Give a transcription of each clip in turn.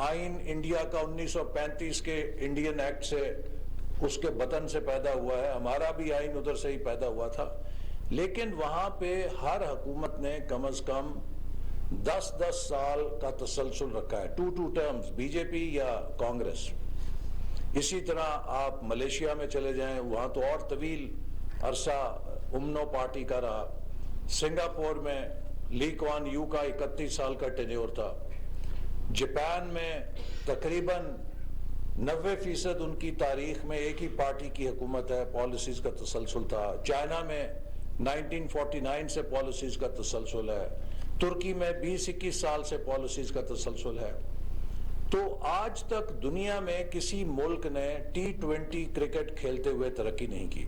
آئین انڈیا کا 1935 کے انڈین ایکٹ سے اس کے بطن سے پیدا ہوا ہے، ہمارا بھی آئین ادھر سے ہی پیدا ہوا تھا، لیکن وہاں پہ ہر حکومت نے کم از کم 10 سال کا تسلسل رکھا ہے، 2 ٹرمز، بی جے پی یا کانگریس۔ اسی طرح آپ ملیشیا میں چلے جائیں، وہاں تو اور طویل عرصہ امنو پارٹی کا رہا۔ سنگاپور میں لی کوان یو کا 31 سال کا ٹینیور تھا۔ جاپان میں تقریباً 90% ان کی تاریخ میں ایک ہی پارٹی کی حکومت ہے، پالیسیز کا تسلسل تھا۔ چائنا میں 1949 سے پالیسیز کا تسلسل ہے۔ ترکی میں 20-21 سال سے پالیسیز کا تسلسل ہے۔ تو آج تک دنیا میں کسی ملک نے T20 کرکٹ کھیلتے ہوئے ترقی نہیں کی۔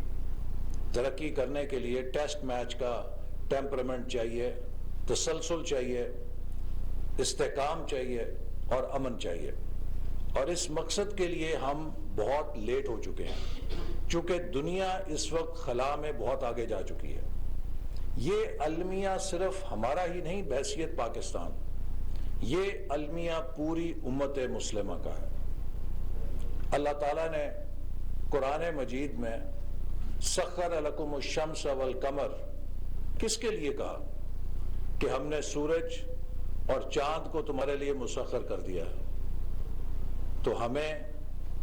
ترقی کرنے کے لیے ٹیسٹ میچ کا ٹیمپرمنٹ چاہیے، تسلسل چاہیے، استحکام چاہیے اور امن چاہیے، اور اس مقصد کے لیے ہم بہت لیٹ ہو چکے ہیں، چونکہ دنیا اس وقت خلا میں بہت آگے جا چکی ہے۔ یہ المیہ صرف ہمارا ہی نہیں بحیثیت پاکستان، یہ المیہ پوری امت مسلمہ کا ہے۔ اللہ تعالیٰ نے قرآن مجید میں سخر لکم الشمس والقمر کس کے لیے کہا؟ کہ ہم نے سورج اور چاند کو تمہارے لیے مسخر کر دیا ہے۔ تو ہمیں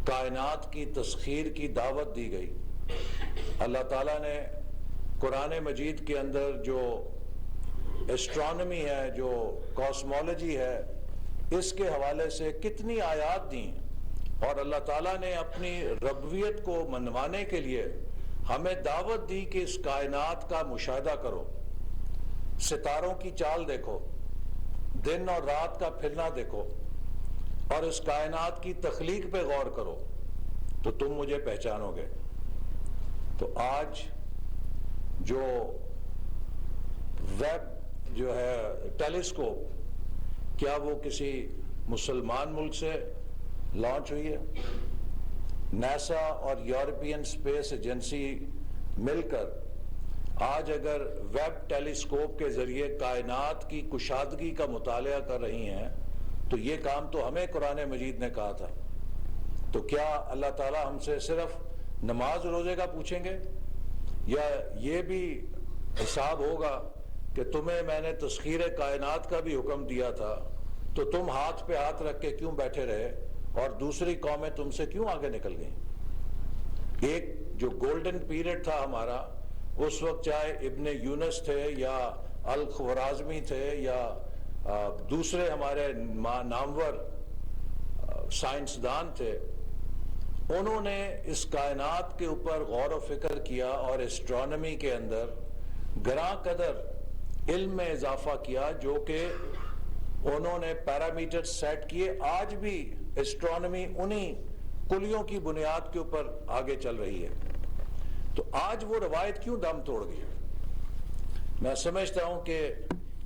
کائنات کی تسخیر کی دعوت دی گئی۔ اللہ تعالیٰ نے قرآن مجید کے اندر جو ایسٹرانومی ہے، جو کاسمولوجی ہے، اس کے حوالے سے کتنی آیات دیں، اور اللہ تعالیٰ نے اپنی ربوبیت کو منوانے کے لیے ہمیں دعوت دی کہ اس کائنات کا مشاہدہ کرو، ستاروں کی چال دیکھو، دن اور رات کا پھرنا دیکھو، اور اس کائنات کی تخلیق پہ غور کرو، تو تم مجھے پہچانو گے۔ تو آج جو ویب جو ہے ٹیلیسکوپ، کیا وہ کسی مسلمان ملک سے لانچ ہوئی ہے؟ ناسا اور یورپین اسپیس ایجنسی مل کر آج اگر ویب ٹیلیسکوپ کے ذریعے کائنات کی کشادگی کا مطالعہ کر رہی ہیں، تو یہ کام تو ہمیں قرآن مجید نے کہا تھا۔ تو کیا اللہ تعالیٰ ہم سے صرف نماز روزے کا پوچھیں گے، یا یہ بھی حساب ہوگا کہ تمہیں میں نے تسخیر کائنات کا بھی حکم دیا تھا، تو تم ہاتھ پہ ہاتھ رکھ کے کیوں بیٹھے رہے اور دوسری قومیں تم سے کیوں آگے نکل گئیں؟ ایک جو گولڈن پیریڈ تھا ہمارا، اس وقت چاہے ابن یونس تھے یا الخوارزمی تھے یا دوسرے ہمارے نامور سائنسدان تھے، انہوں نے اس کائنات کے اوپر غور و فکر کیا اور ایسٹرانومی کے اندر گراں قدر علم میں اضافہ کیا، جو کہ انہوں نے پیرامیٹر سیٹ کیے۔ آج بھی ایسٹرانومی انہی کلیوں کی بنیاد کے اوپر آگے چل رہی ہے۔ تو آج وہ روایت کیوں دم توڑ گئی؟ میں سمجھتا ہوں کہ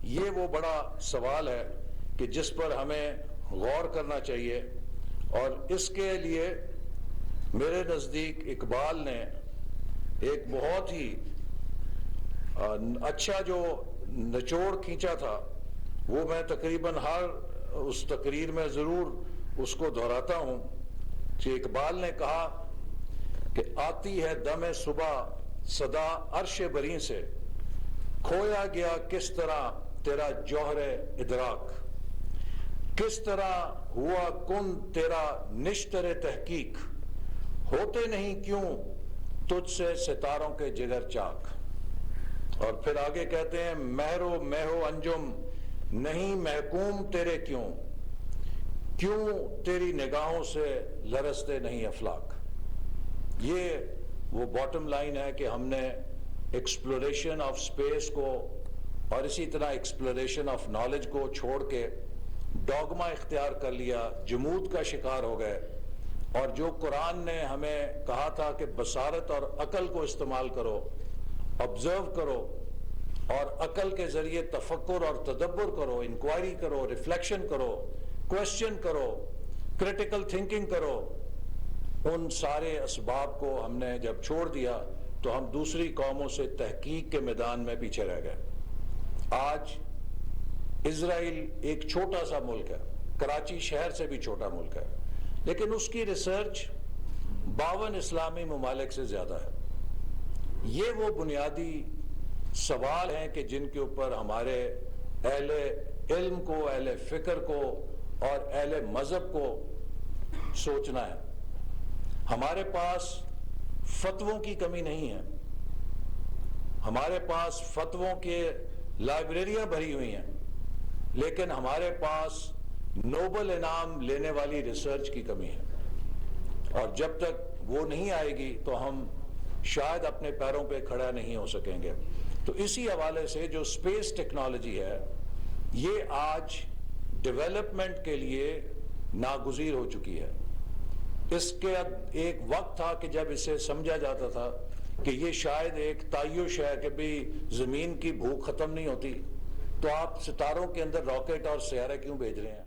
یہ وہ بڑا سوال ہے کہ جس پر ہمیں غور کرنا چاہیے، اور اس کے لیے میرے نزدیک اقبال نے ایک بہت ہی اچھا جو نچوڑ کھینچا تھا، وہ میں تقریباً ہر اس تقریر میں ضرور اس کو دہراتا ہوں، کہ اقبال نے کہا کہ آتی ہے دم صبح صدا عرش بری سے، کھویا گیا کس طرح تیرا جوہر ادراک، کس طرح ہوا کن تیرا نشتر تحقیق، ہوتے نہیں کیوں تجھ سے ستاروں کے جگر چاک۔ اور پھر آگے کہتے ہیں مہرو مہو انجم نہیں محکوم تیرے کیوں، کیوں تیری نگاہوں سے لرزتے نہیں افلاک۔ یہ وہ باٹم لائن ہے کہ ہم نے ایکسپلوریشن آف سپیس کو اور اسی طرح ایکسپلوریشن آف نالج کو چھوڑ کے ڈوگما اختیار کر لیا، جمود کا شکار ہو گئے، اور جو قرآن نے ہمیں کہا تھا کہ بصارت اور عقل کو استعمال کرو، آبزرو کرو، اور عقل کے ذریعے تفکر اور تدبر کرو، انکوائری کرو، ریفلیکشن کرو، کویسچن کرو، کریٹیکل تھنکنگ کرو، ان سارے اسباب کو ہم نے جب چھوڑ دیا تو ہم دوسری قوموں سے تحقیق کے میدان میں پیچھے رہ گئے۔ آج اسرائیل ایک چھوٹا سا ملک ہے، کراچی شہر سے بھی چھوٹا ملک ہے، لیکن اس کی ریسرچ 52 اسلامی ممالک سے زیادہ ہے۔ یہ وہ بنیادی سوال ہیں کہ جن کے اوپر ہمارے اہل علم کو، اہل فکر کو اور اہل مذہب کو سوچنا ہے۔ ہمارے پاس فتووں کی کمی نہیں ہے، ہمارے پاس فتووں کے لائبریریاں بھری ہوئی ہیں، لیکن ہمارے پاس نوبل انعام لینے والی ریسرچ کی کمی ہے، اور جب تک وہ نہیں آئے گی تو ہم شاید اپنے پیروں پہ کھڑا نہیں ہو سکیں گے۔ تو اسی حوالے سے جو اسپیس ٹیکنالوجی ہے یہ آج ڈیولپمنٹ کے لیے ناگزیر ہو چکی ہے۔ اس کے ایک وقت تھا کہ جب اسے سمجھا جاتا تھا کہ یہ شاید ایک تعیش ہے کہ بھی زمین کی بھوک ختم نہیں ہوتی، تو آپ ستاروں کے اندر راکٹ اور سیارے کیوں بھیج رہے ہیں؟